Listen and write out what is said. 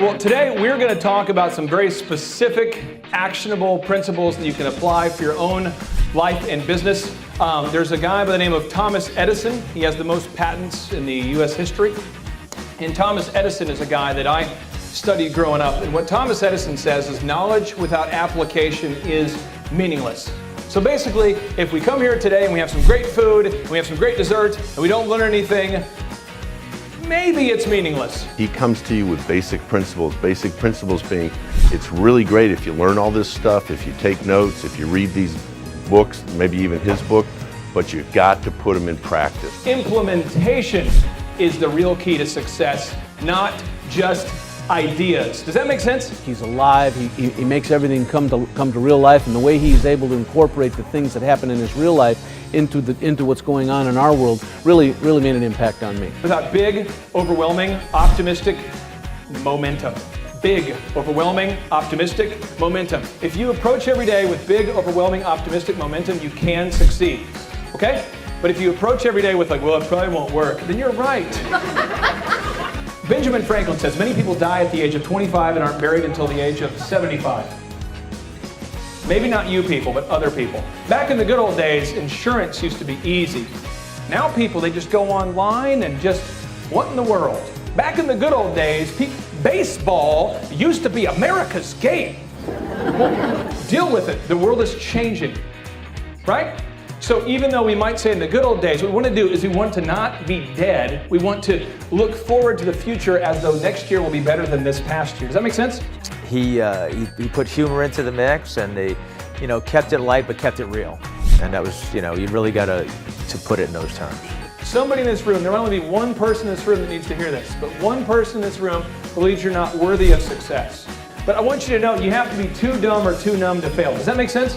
Well, today we're going to talk about some very specific, actionable principles that you can apply for your own life and business. There's a guy by the name of Thomas Edison. He has the most patents in the U.S. history. And Thomas Edison is a guy that I studied growing up. And what Thomas Edison says is knowledge without application is meaningless. So basically, if we come here today and we have some great food, and we have some great desserts, and we don't learn anything, maybe it's meaningless. He comes to you with basic principles being, it's really great if you learn all this stuff, if you take notes, if you read these books, maybe even his book, but you've got to put them in practice. Implementation is the real key to success, not just ideas. Does that make sense? He's alive, he makes everything come to real life, and the way he's able to incorporate the things that happen in his real life into what's going on in our world really made an impact on me. Without big, overwhelming, optimistic momentum. Big, overwhelming, optimistic momentum. If you approach every day with big, overwhelming, optimistic momentum, you can succeed. Okay? But if you approach every day with like, well, it probably won't work, then you're right. Benjamin Franklin says many people die at the age of 25 and aren't buried until the age of 75. Maybe not you people, but other people. Back in the good old days, insurance used to be easy. Now people, they just go online and just, what in the world? Back in the good old days, baseball used to be America's game. Deal with it. The world is changing, right? So even though we might say in the good old days, what we want to do is we want to not be dead. We want to look forward to the future as though next year will be better than this past year. Does that make sense? He put humor into the mix, and they, kept it light but kept it real. And that was, you really got to put it in those terms. Somebody in this room, there might only be one person in this room that needs to hear this, but one person in this room believes you're not worthy of success. But I want you to know you have to be too dumb or too numb to fail. Does that make sense?